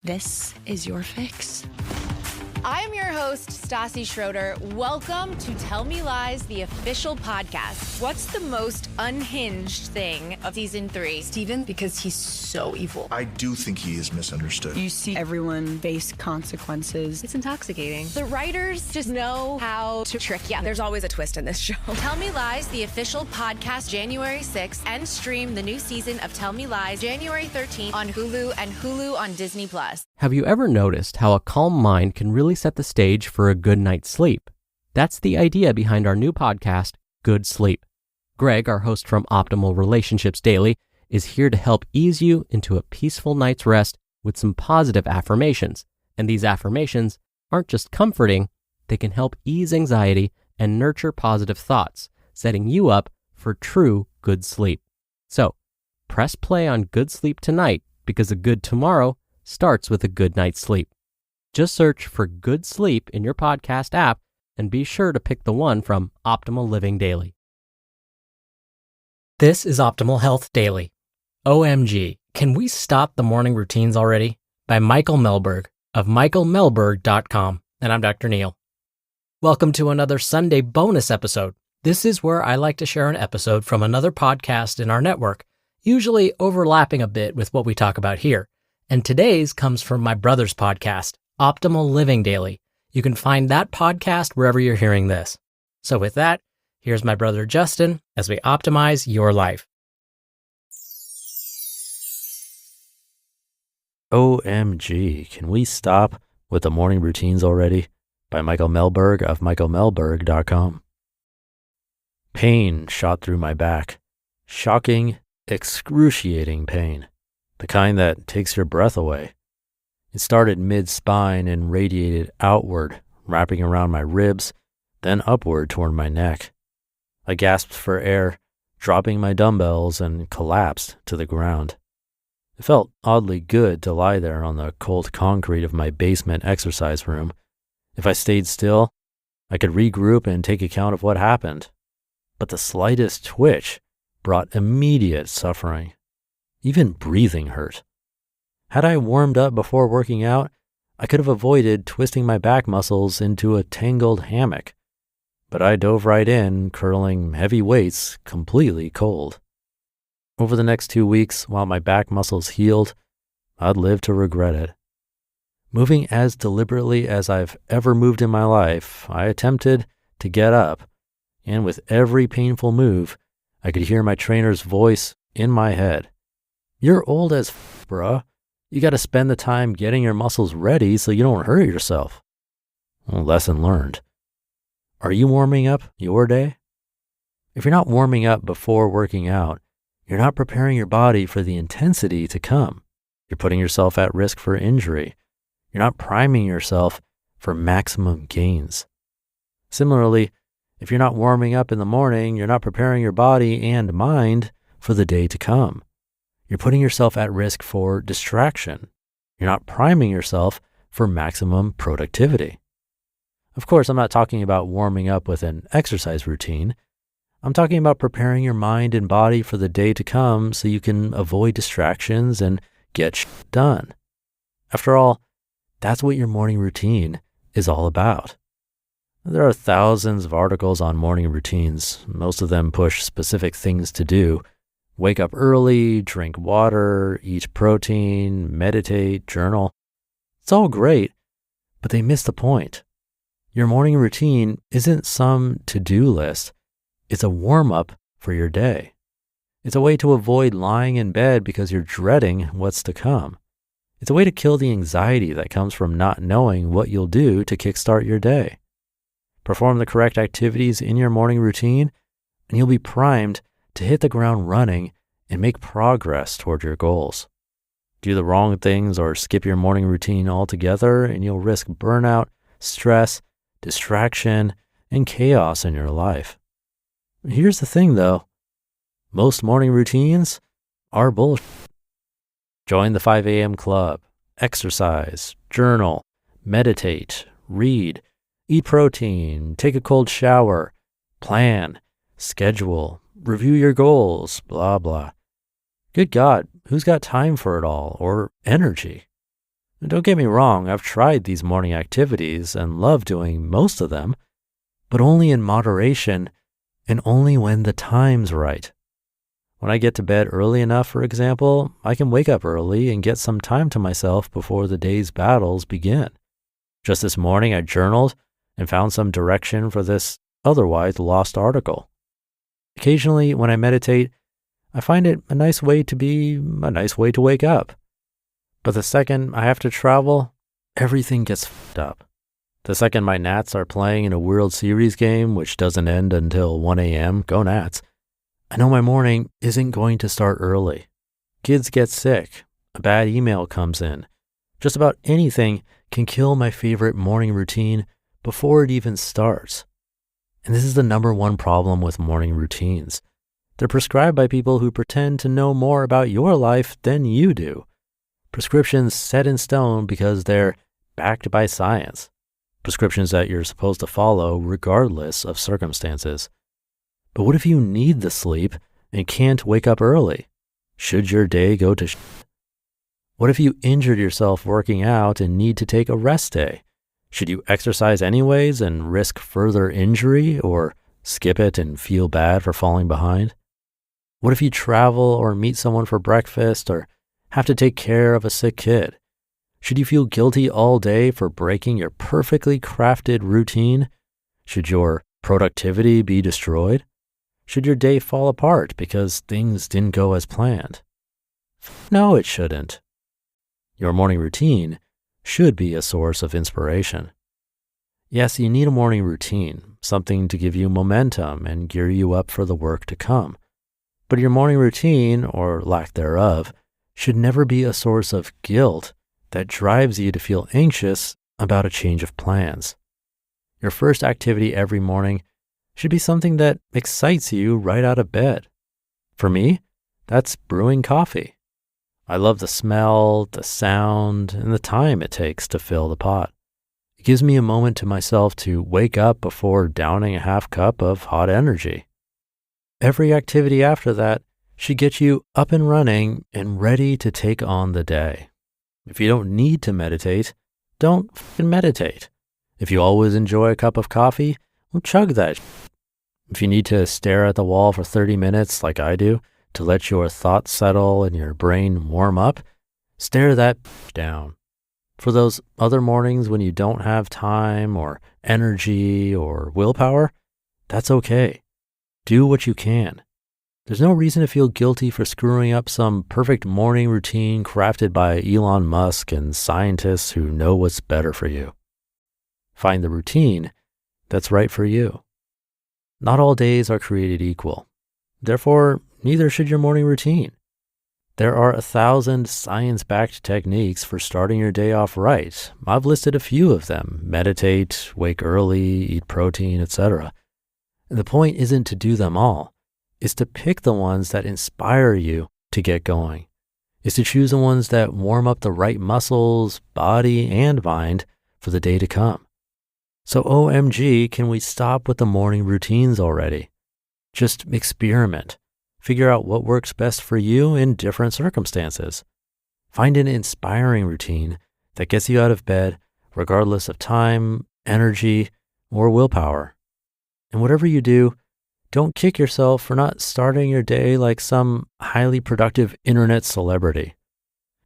This is your fix. I'm your host, Stassi Schroeder. Welcome to Tell Me Lies, the official podcast. What's the most unhinged thing of season 3? Steven, because he's so evil. I do think he is misunderstood. You see everyone face consequences. It's intoxicating. The writers just know how to trick you. There's always a twist in this show. Tell Me Lies, the official podcast, January 6th, and stream the new season of Tell Me Lies January 13th on Hulu and Hulu on Disney+. Have you ever noticed how a calm mind can really set the stage for a good night's sleep? That's the idea behind our new podcast, Good Sleep. Greg, our host from Optimal Relationships Daily, is here to help ease you into a peaceful night's rest with some positive affirmations. And these affirmations aren't just comforting, they can help ease anxiety and nurture positive thoughts, setting you up for true good sleep. So, press play on Good Sleep tonight because a good tomorrow starts with a good night's sleep. Just search for Good Sleep in your podcast app and be sure to pick the one from Optimal Living Daily. This is Optimal Health Daily. OMG, can we stop the morning routines already? By Michael Mehlberg of michaelmehlberg.com. And I'm Dr. Neil. Welcome to another Sunday bonus episode. This is where I like to share an episode from another podcast in our network, usually overlapping a bit with what we talk about here. And today's comes from my brother's podcast, Optimal Living Daily. You can find that podcast wherever you're hearing this. So with that, here's my brother Justin as we optimize your life. OMG, can we stop with the morning routines already? By Michael Mehlberg of michaelmehlberg.com. Pain shot through my back. Shocking, excruciating pain. The kind that takes your breath away. It started mid-spine and radiated outward, wrapping around my ribs, then upward toward my neck. I gasped for air, dropping my dumbbells, and collapsed to the ground. It felt oddly good to lie there on the cold concrete of my basement exercise room. If I stayed still, I could regroup and take account of what happened. But the slightest twitch brought immediate suffering. Even breathing hurt. Had I warmed up before working out, I could have avoided twisting my back muscles into a tangled hammock. But I dove right in, curling heavy weights completely cold. Over the next 2 weeks, while my back muscles healed, I'd live to regret it. Moving as deliberately as I've ever moved in my life, I attempted to get up, and with every painful move, I could hear my trainer's voice in my head. You're old as bruh. You got to spend the time getting your muscles ready so you don't hurt yourself. Well, lesson learned. Are you warming up your day? If you're not warming up before working out, you're not preparing your body for the intensity to come. You're putting yourself at risk for injury. You're not priming yourself for maximum gains. Similarly, if you're not warming up in the morning, you're not preparing your body and mind for the day to come. You're putting yourself at risk for distraction. You're not priming yourself for maximum productivity. Of course, I'm not talking about warming up with an exercise routine. I'm talking about preparing your mind and body for the day to come so you can avoid distractions and get done. After all, that's what your morning routine is all about. There are thousands of articles on morning routines. Most of them push specific things to do. Wake up early, drink water, eat protein, meditate, journal. It's all great, but they miss the point. Your morning routine isn't some to-do list. It's a warm-up for your day. It's a way to avoid lying in bed because you're dreading what's to come. It's a way to kill the anxiety that comes from not knowing what you'll do to kickstart your day. Perform the correct activities in your morning routine, and you'll be primed to hit the ground running and make progress toward your goals. Do the wrong things or skip your morning routine altogether, and you'll risk burnout, stress, distraction, and chaos in your life. Here's the thing though, most morning routines are bullshit. Join the 5 a.m. club, exercise, journal, meditate, read, eat protein, take a cold shower, plan, schedule, review your goals, blah, blah. Good God, who's got time for it all or energy? And don't get me wrong, I've tried these morning activities and love doing most of them, but only in moderation and only when the time's right. When I get to bed early enough, for example, I can wake up early and get some time to myself before the day's battles begin. Just this morning, I journaled and found some direction for this otherwise lost article. Occasionally, when I meditate, I find it a nice way to wake up. But the second I have to travel, everything gets f***ed up. The second my Nats are playing in a World Series game, which doesn't end until 1 a.m., go Nats, I know my morning isn't going to start early. Kids get sick, a bad email comes in. Just about anything can kill my favorite morning routine before it even starts. And this is the number one problem with morning routines. They're prescribed by people who pretend to know more about your life than you do. Prescriptions set in stone because they're backed by science. Prescriptions that you're supposed to follow regardless of circumstances. But what if you need the sleep and can't wake up early? Should your day go to What if you injured yourself working out and need to take a rest day? Should you exercise anyways and risk further injury, or skip it and feel bad for falling behind? What if you travel or meet someone for breakfast or have to take care of a sick kid? Should you feel guilty all day for breaking your perfectly crafted routine? Should your productivity be destroyed? Should your day fall apart because things didn't go as planned? No, it shouldn't. Your morning routine should be a source of inspiration. Yes, you need a morning routine, something to give you momentum and gear you up for the work to come. But your morning routine, or lack thereof, should never be a source of guilt that drives you to feel anxious about a change of plans. Your first activity every morning should be something that excites you right out of bed. For me, that's brewing coffee. I love the smell, the sound, and the time it takes to fill the pot. It gives me a moment to myself to wake up before downing a half cup of hot energy. Every activity after that should get you up and running and ready to take on the day. If you don't need to meditate, don't f***ing meditate. If you always enjoy a cup of coffee, well, chug that. If you need to stare at the wall for 30 minutes like I do to let your thoughts settle and your brain warm up, stare that down. For those other mornings when you don't have time or energy or willpower, that's okay. Do what you can. There's no reason to feel guilty for screwing up some perfect morning routine crafted by Elon Musk and scientists who know what's better for you. Find the routine that's right for you. Not all days are created equal. Therefore, neither should your morning routine. There are 1,000 science-backed techniques for starting your day off right. I've listed a few of them: meditate, wake early, eat protein, etc. And the point isn't to do them all. It's to pick the ones that inspire you to get going. It's to choose the ones that warm up the right muscles, body, and mind for the day to come. So OMG, can we stop with the morning routines already? Just experiment. Figure out what works best for you in different circumstances. Find an inspiring routine that gets you out of bed regardless of time, energy, or willpower. And whatever you do, don't kick yourself for not starting your day like some highly productive internet celebrity.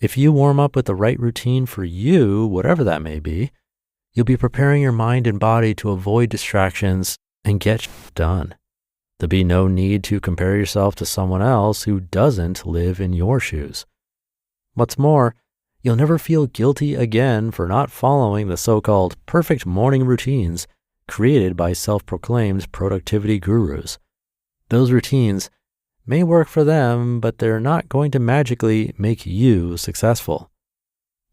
If you warm up with the right routine for you, whatever that may be, you'll be preparing your mind and body to avoid distractions and get done. There'll be no need to compare yourself to someone else who doesn't live in your shoes. What's more, you'll never feel guilty again for not following the so-called perfect morning routines created by self-proclaimed productivity gurus. Those routines may work for them, but they're not going to magically make you successful.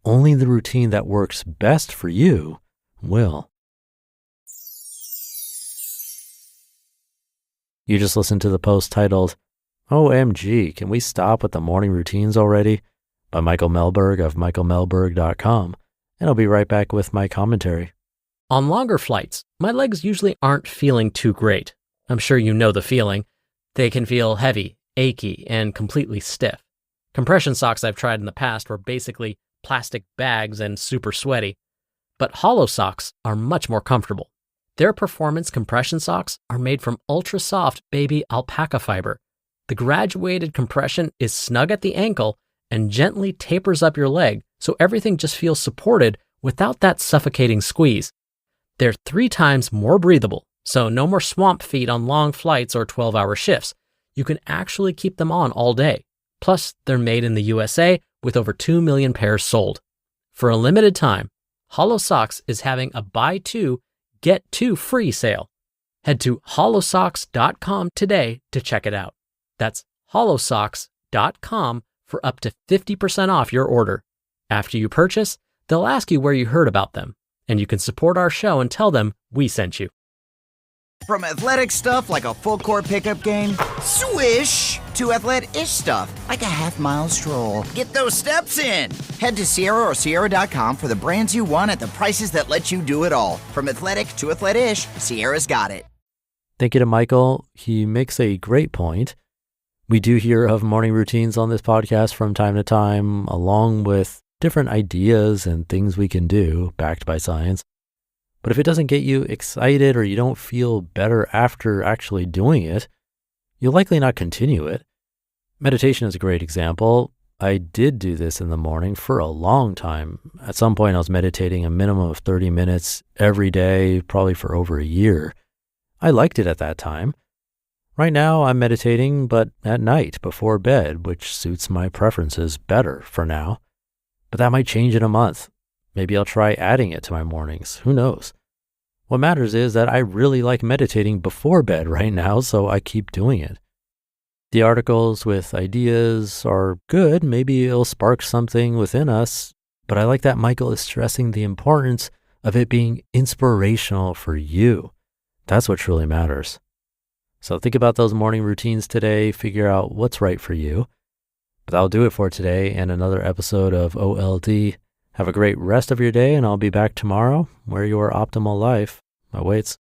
Only the routine that works best for you will. You just listened to the post titled, OMG, can we stop with the morning routines already? By Michael Mehlberg of michaelmehlberg.com, and I'll be right back with my commentary. On longer flights, my legs usually aren't feeling too great. I'm sure you know the feeling. They can feel heavy, achy, and completely stiff. Compression socks I've tried in the past were basically plastic bags and super sweaty. But Hollow socks are much more comfortable. Their performance compression socks are made from ultra-soft baby alpaca fiber. The graduated compression is snug at the ankle and gently tapers up your leg, so everything just feels supported without that suffocating squeeze. They're 3 times more breathable, so no more swamp feet on long flights or 12-hour shifts. You can actually keep them on all day. Plus, they're made in the USA with over 2 million pairs sold. For a limited time, Hollow Socks is having a buy 2, get 2 free sale. Head to hollowsocks.com today to check it out. That's hollowsocks.com for up to 50% off your order. After you purchase, they'll ask you where you heard about them, and you can support our show and tell them we sent you. From athletic stuff like a full court pickup game, swish, to athletic-ish stuff like a half-mile stroll. Get those steps in. Head to Sierra or Sierra.com for the brands you want at the prices that let you do it all. From athletic to athletic-ish, Sierra's got it. Thank you to Michael. He makes a great point. We do hear of morning routines on this podcast from time to time, along with different ideas and things we can do backed by science. But if it doesn't get you excited or you don't feel better after actually doing it, you'll likely not continue it. Meditation is a great example. I did do this in the morning for a long time. At some point, I was meditating a minimum of 30 minutes every day, probably for over a year. I liked it at that time. Right now, I'm meditating, but at night before bed, which suits my preferences better for now. But that might change in a month. Maybe I'll try adding it to my mornings. Who knows? What matters is that I really like meditating before bed right now, so I keep doing it. The articles with ideas are good. Maybe it'll spark something within us. But I like that Michael is stressing the importance of it being inspirational for you. That's what truly matters. So think about those morning routines today. Figure out what's right for you. But that'll do it for today and another episode of OLD. Have a great rest of your day, and I'll be back tomorrow where your optimal life awaits.